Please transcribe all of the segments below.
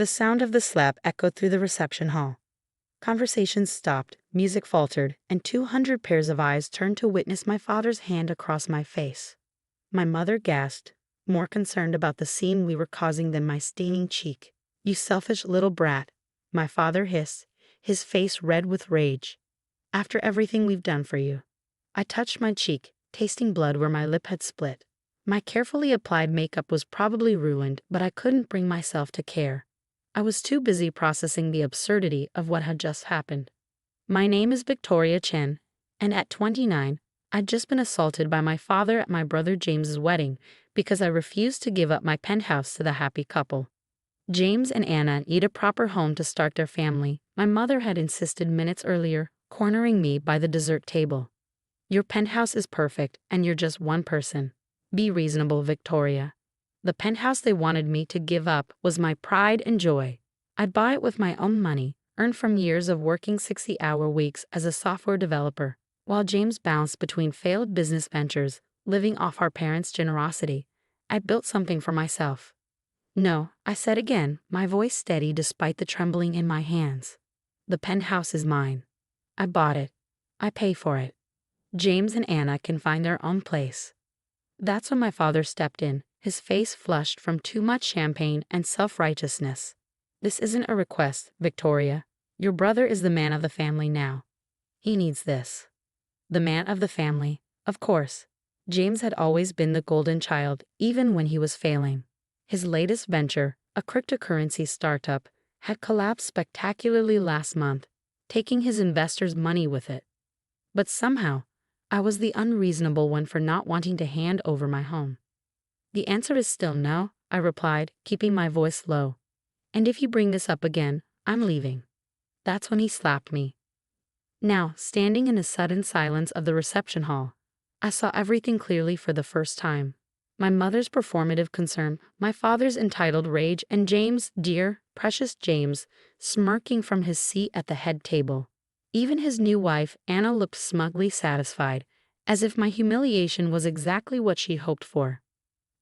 The sound of the slap echoed through the reception hall. Conversations stopped, music faltered, and 200 pairs of eyes turned to witness my father's hand across my face. My mother gasped, more concerned about the scene we were causing than my staining cheek. "You selfish little brat," my father hissed, his face red with rage. "After everything we've done for you." I touched my cheek, tasting blood where my lip had split. My carefully applied makeup was probably ruined, but I couldn't bring myself to care. I was too busy processing the absurdity of what had just happened. My name is Victoria Chen, and at 29, I'd just been assaulted by my father at my brother James's wedding because I refused to give up my penthouse to the happy couple. James and Anna need a proper home to start their family, my mother had insisted minutes earlier, cornering me by the dessert table. "Your penthouse is perfect, and you're just one person. Be reasonable, Victoria." The penthouse they wanted me to give up was my pride and joy. I'd buy it with my own money, earned from years of working 60-hour weeks as a software developer. While James bounced between failed business ventures, living off our parents' generosity, I built something for myself. "No," I said again, my voice steady despite the trembling in my hands. "The penthouse is mine. I bought it. I pay for it. James and Anna can find their own place." That's when my father stepped in, his face flushed from too much champagne and self-righteousness. "This isn't a request, Victoria. Your brother is the man of the family now. He needs this." The man of the family, of course. James had always been the golden child, even when he was failing. His latest venture, a cryptocurrency startup, had collapsed spectacularly last month, taking his investors' money with it. But somehow, I was the unreasonable one for not wanting to hand over my home. "The answer is still no," I replied, keeping my voice low. "And if you bring this up again, I'm leaving." That's when he slapped me. Now, standing in the sudden silence of the reception hall, I saw everything clearly for the first time. My mother's performative concern, my father's entitled rage, and James, dear, precious James, smirking from his seat at the head table. Even his new wife, Anna, looked smugly satisfied, as if my humiliation was exactly what she hoped for.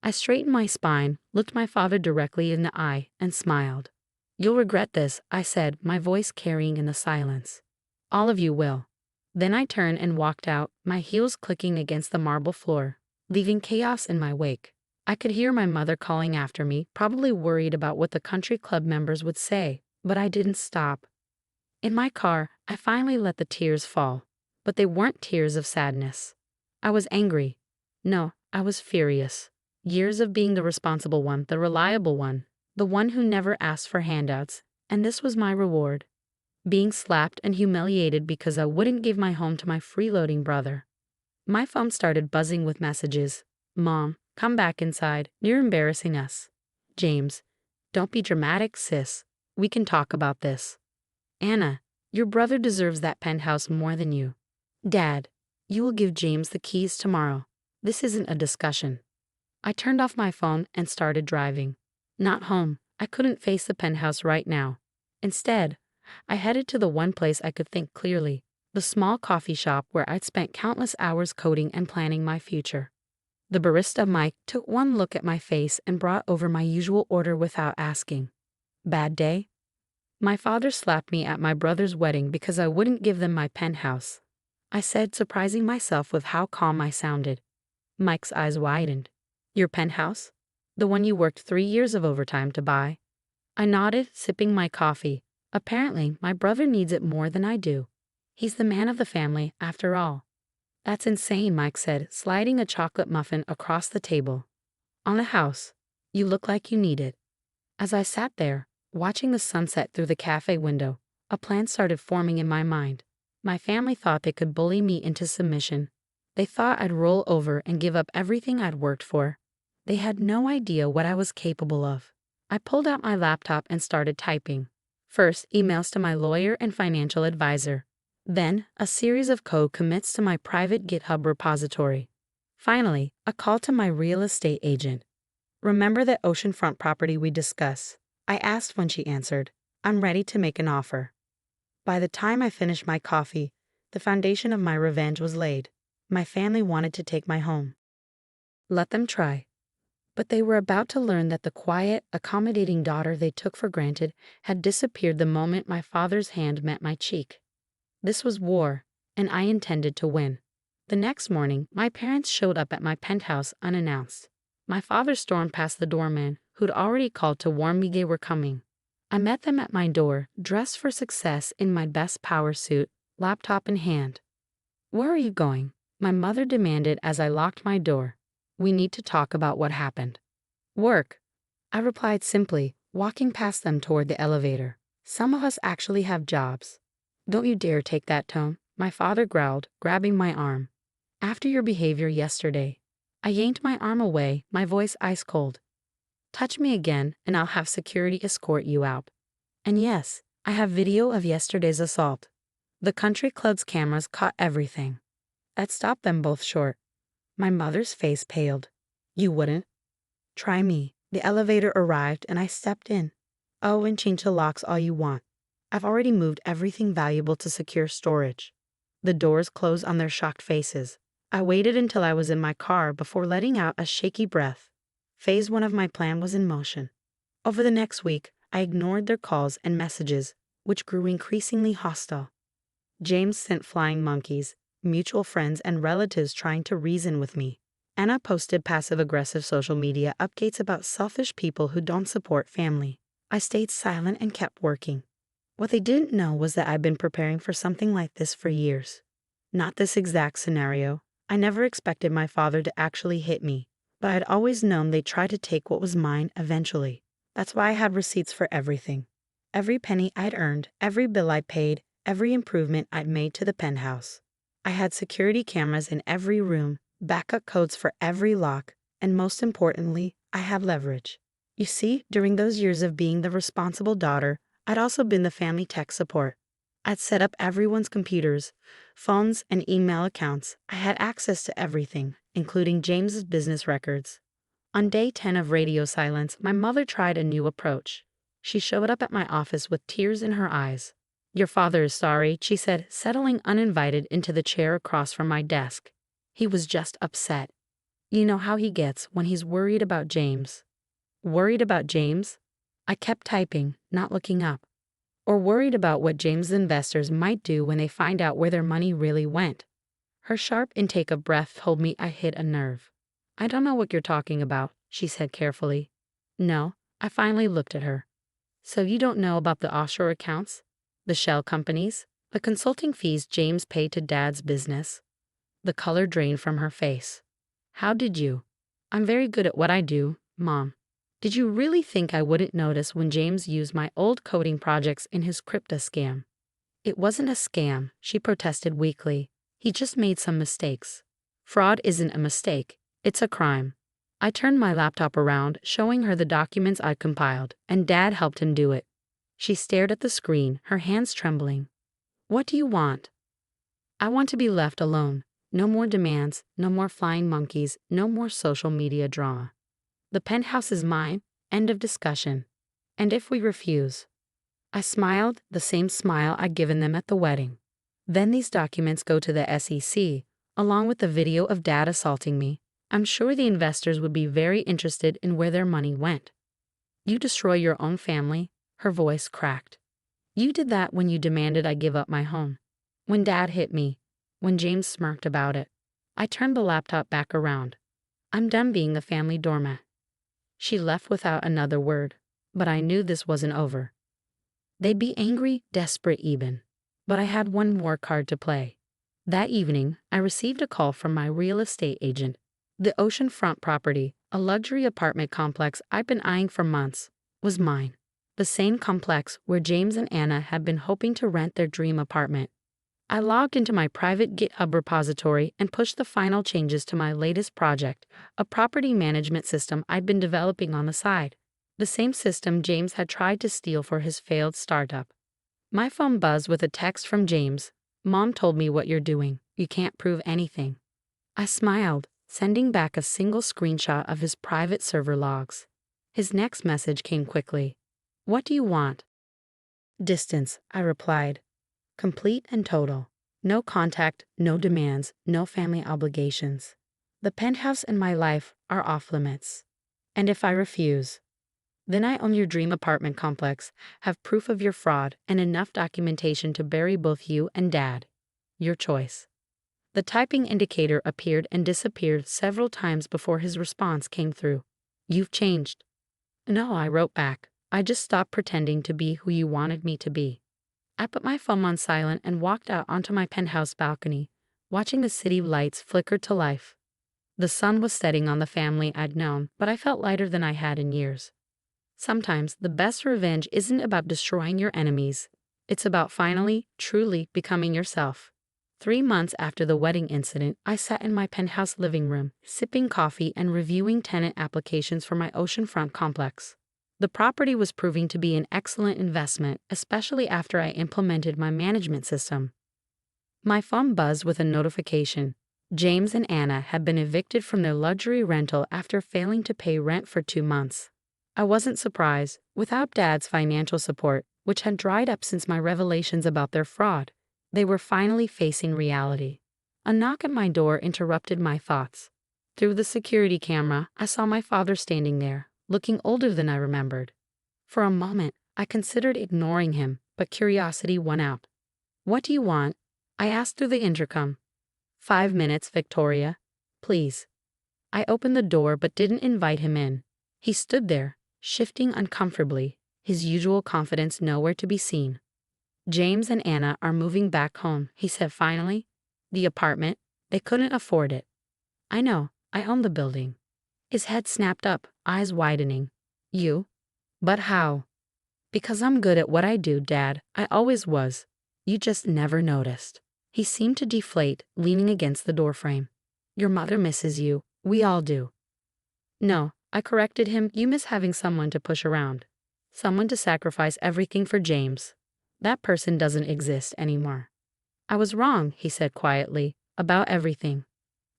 I straightened my spine, looked my father directly in the eye, and smiled. "You'll regret this," I said, my voice carrying in the silence. "All of you will." Then I turned and walked out, my heels clicking against the marble floor, leaving chaos in my wake. I could hear my mother calling after me, probably worried about what the country club members would say, but I didn't stop. In my car, I finally let the tears fall, but they weren't tears of sadness. I was angry. No, I was furious. Years of being the responsible one, the reliable one, the one who never asked for handouts, and this was my reward. Being slapped and humiliated because I wouldn't give my home to my freeloading brother. My phone started buzzing with messages. "Mom, come back inside. You're embarrassing us." "James, don't be dramatic, sis. We can talk about this." "Anna, your brother deserves that penthouse more than you." "Dad, you will give James the keys tomorrow. This isn't a discussion." I turned off my phone and started driving. Not home. I couldn't face the penthouse right now. Instead, I headed to the one place I could think clearly, the small coffee shop where I'd spent countless hours coding and planning my future. The barista Mike took one look at my face and brought over my usual order without asking. "Bad day?" "My father slapped me at my brother's wedding because I wouldn't give them my penthouse," I said, surprising myself with how calm I sounded. Mike's eyes widened. "Your penthouse? The one you worked 3 years of overtime to buy?" I nodded, sipping my coffee. Apparently, my brother needs it more than I do. He's the man of the family, after all. "That's insane," Mike said, sliding a chocolate muffin across the table. "On the house. You look like you need it." As I sat there, watching the sunset through the cafe window, a plan started forming in my mind. My family thought they could bully me into submission. They thought I'd roll over and give up everything I'd worked for. They had no idea what I was capable of. I pulled out my laptop and started typing. First, emails to my lawyer and financial advisor. Then, a series of code commits to my private GitHub repository. Finally, a call to my real estate agent. "Remember that oceanfront property we discussed?" I asked when she answered. "I'm ready to make an offer." By the time I finished my coffee, the foundation of my revenge was laid. My family wanted to take my home. Let them try. But they were about to learn that the quiet, accommodating daughter they took for granted had disappeared the moment my father's hand met my cheek. This was war, and I intended to win. The next morning, my parents showed up at my penthouse unannounced. My father stormed past the doorman, who'd already called to warn me they were coming. I met them at my door, dressed for success in my best power suit, laptop in hand. "Where are you going?" my mother demanded as I locked my door. "We need to talk about what happened." "Work," I replied simply, walking past them toward the elevator. "Some of us actually have jobs." "Don't you dare take that tone," my father growled, grabbing my arm. "After your behavior yesterday." I yanked my arm away, my voice ice cold. "Touch me again, and I'll have security escort you out." And yes, I have video of yesterday's assault. The country club's cameras caught everything. That stopped them both short. My mother's face paled. "You wouldn't?" "Try me." The elevator arrived and I stepped in. "Oh, and change the locks all you want. I've already moved everything valuable to secure storage." The doors closed on their shocked faces. I waited until I was in my car before letting out a shaky breath. Phase 1 of my plan was in motion. Over the next week, I ignored their calls and messages, which grew increasingly hostile. James sent flying monkeys, mutual friends and relatives trying to reason with me. Anna posted passive-aggressive social media updates about selfish people who don't support family. I stayed silent and kept working. What they didn't know was that I'd been preparing for something like this for years. Not this exact scenario. I never expected my father to actually hit me, but I'd always known they'd try to take what was mine eventually. That's why I had receipts for everything. Every penny I'd earned, every bill I paid, every improvement I'd made to the penthouse. I had security cameras in every room, backup codes for every lock, and most importantly, I had leverage. You see, during those years of being the responsible daughter, I'd also been the family tech support. I'd set up everyone's computers, phones, and email accounts. I had access to everything, including James's business records. On day 10 of radio silence, my mother tried a new approach. She showed up at my office with tears in her eyes. "Your father is sorry," she said, settling uninvited into the chair across from my desk. "He was just upset. You know how he gets when he's worried about James." Worried about James? I kept typing, not looking up. Or worried about what James' investors might do when they find out where their money really went. Her sharp intake of breath told me I hit a nerve. "I don't know what you're talking about," she said carefully. "No," I finally looked at her. "So you don't know about the offshore accounts? The shell companies? The consulting fees James paid to Dad's business?" The color drained from her face. "How did you?" "I'm very good at what I do, Mom." "Did you really think I wouldn't notice when James used my old coding projects in his crypto scam?" "It wasn't a scam," she protested weakly. "He just made some mistakes." "Fraud isn't a mistake. It's a crime." I turned my laptop around, showing her the documents I'd compiled, and Dad helped him do it. She stared at the screen, her hands trembling. "What do you want?" "I want to be left alone. No more demands, no more flying monkeys, no more social media drama. The penthouse is mine, end of discussion. And if we refuse?" I smiled, the same smile I'd given them at the wedding. "Then these documents go to the SEC, along with the video of Dad assaulting me. I'm sure the investors would be very interested in where their money went." "You destroy your own family?" Her voice cracked. "You did that when you demanded I give up my home. When Dad hit me. When James smirked about it." I turned the laptop back around. "I'm done being a family doormat." She left without another word, but I knew this wasn't over. They'd be angry, desperate even. But I had one more card to play. That evening, I received a call from my real estate agent. The oceanfront property, a luxury apartment complex I'd been eyeing for months, was mine. The same complex where James and Anna had been hoping to rent their dream apartment. I logged into my private GitHub repository and pushed the final changes to my latest project, a property management system I'd been developing on the side. The same system James had tried to steal for his failed startup. My phone buzzed with a text from James. "Mom told me what you're doing. You can't prove anything." I smiled, sending back a single screenshot of his private server logs. His next message came quickly. "What do you want?" "Distance," I replied. "Complete and total. No contact, no demands, no family obligations. The penthouse and my life are off limits." And if I refuse, then I own your dream apartment complex, have proof of your fraud, and enough documentation to bury both you and Dad. Your choice. The typing indicator appeared and disappeared several times before his response came through. You've changed. No, I wrote back. I just stopped pretending to be who you wanted me to be. I put my phone on silent and walked out onto my penthouse balcony, watching the city lights flicker to life. The sun was setting on the family I'd known, but I felt lighter than I had in years. Sometimes the best revenge isn't about destroying your enemies. It's about finally, truly becoming yourself. 3 months after the wedding incident, I sat in my penthouse living room, sipping coffee and reviewing tenant applications for my oceanfront complex. The property was proving to be an excellent investment, especially after I implemented my management system. My phone buzzed with a notification. James and Anna had been evicted from their luxury rental after failing to pay rent for 2 months. I wasn't surprised. Without Dad's financial support, which had dried up since my revelations about their fraud, they were finally facing reality. A knock at my door interrupted my thoughts. Through the security camera, I saw my father standing there, looking older than I remembered. For a moment, I considered ignoring him, but curiosity won out. What do you want? I asked through the intercom. 5 minutes, Victoria. Please. I opened the door but didn't invite him in. He stood there, shifting uncomfortably, his usual confidence nowhere to be seen. James and Anna are moving back home, he said finally. The apartment, they couldn't afford it. I know, I own the building. His head snapped up, eyes widening. You? But how? Because I'm good at what I do, Dad. I always was. You just never noticed. He seemed to deflate, leaning against the doorframe. Your mother misses you. We all do. No, I corrected him. You miss having someone to push around. Someone to sacrifice everything for James. That person doesn't exist anymore. I was wrong, he said quietly, about everything.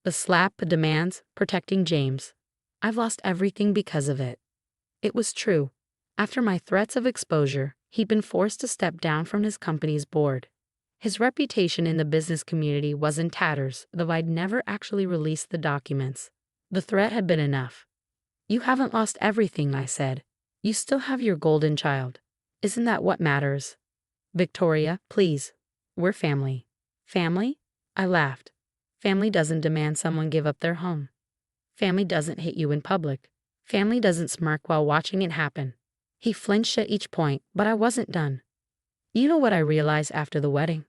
The slap, the demands, protecting James. I've lost everything because of it. It was true. After my threats of exposure, he'd been forced to step down from his company's board. His reputation in the business community was in tatters, though I'd never actually released the documents. The threat had been enough. You haven't lost everything, I said. You still have your golden child. Isn't that what matters? Victoria, please. We're family. Family? I laughed. Family doesn't demand someone give up their home. Family doesn't hit you in public. Family doesn't smirk while watching it happen. He flinched at each point, but I wasn't done. You know what I realized after the wedding?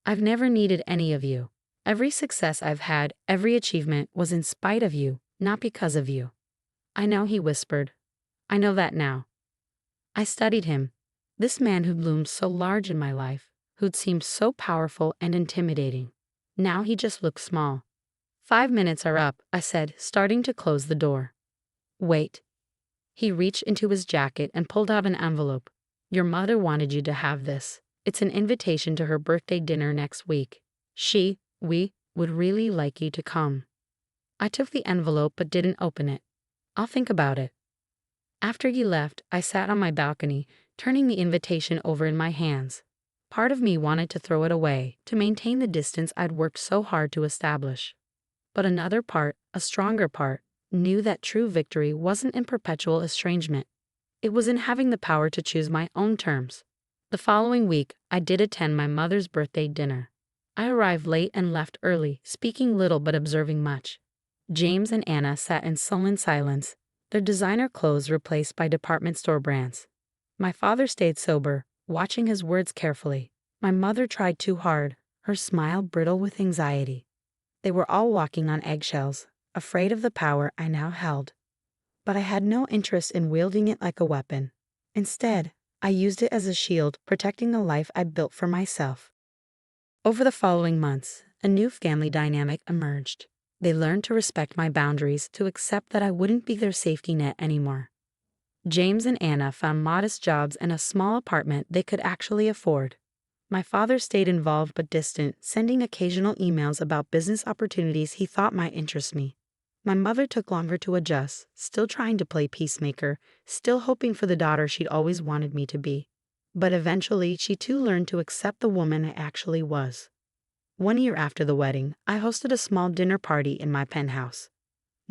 I've never needed any of you. Every success I've had, every achievement was in spite of you, not because of you. I know, he whispered. I know that now. I studied him. This man who'd loomed so large in my life, who'd seemed so powerful and intimidating. Now he just looked small. 5 minutes are up, I said, starting to close the door. Wait. He reached into his jacket and pulled out an envelope. Your mother wanted you to have this. It's an invitation to her birthday dinner next week. We would really like you to come. I took the envelope but didn't open it. I'll think about it. After he left, I sat on my balcony, turning the invitation over in my hands. Part of me wanted to throw it away, to maintain the distance I'd worked so hard to establish. But another part, a stronger part, knew that true victory wasn't in perpetual estrangement. It was in having the power to choose my own terms. The following week, I did attend my mother's birthday dinner. I arrived late and left early, speaking little but observing much. James and Anna sat in sullen silence, their designer clothes replaced by department store brands. My father stayed sober, watching his words carefully. My mother tried too hard, her smile brittle with anxiety. They were all walking on eggshells, afraid of the power I now held. But I had no interest in wielding it like a weapon. Instead, I used it as a shield, protecting the life I'd built for myself. Over the following months, a new family dynamic emerged. They learned to respect my boundaries, to accept that I wouldn't be their safety net anymore. James and Anna found modest jobs and a small apartment they could actually afford. My father stayed involved but distant, sending occasional emails about business opportunities he thought might interest me. My mother took longer to adjust, still trying to play peacemaker, still hoping for the daughter she'd always wanted me to be. But eventually, she too learned to accept the woman I actually was. 1 year after the wedding, I hosted a small dinner party in my penthouse.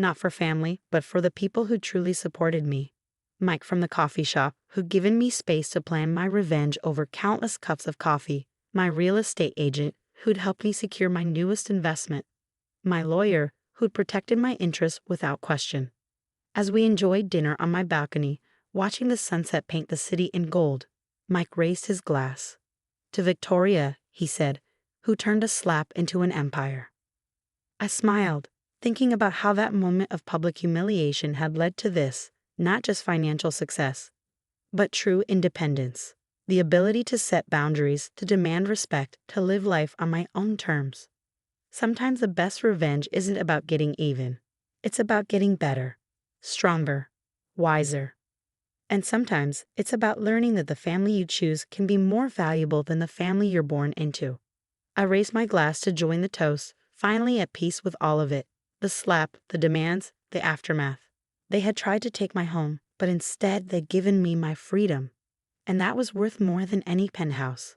Not for family, but for the people who truly supported me. Mike from the coffee shop, who'd given me space to plan my revenge over countless cups of coffee. My real estate agent, who'd helped me secure my newest investment. My lawyer, who'd protected my interests without question. As we enjoyed dinner on my balcony, watching the sunset paint the city in gold, Mike raised his glass. To Victoria, he said, who turned a slap into an empire. I smiled, thinking about how that moment of public humiliation had led to this, not just financial success, but true independence. The ability to set boundaries, to demand respect, to live life on my own terms. Sometimes the best revenge isn't about getting even. It's about getting better, stronger, wiser. And sometimes it's about learning that the family you choose can be more valuable than the family you're born into. I raised my glass to join the toast, finally at peace with all of it. The slap, the demands, the aftermath. They had tried to take my home, but instead they'd given me my freedom. And that was worth more than any penthouse.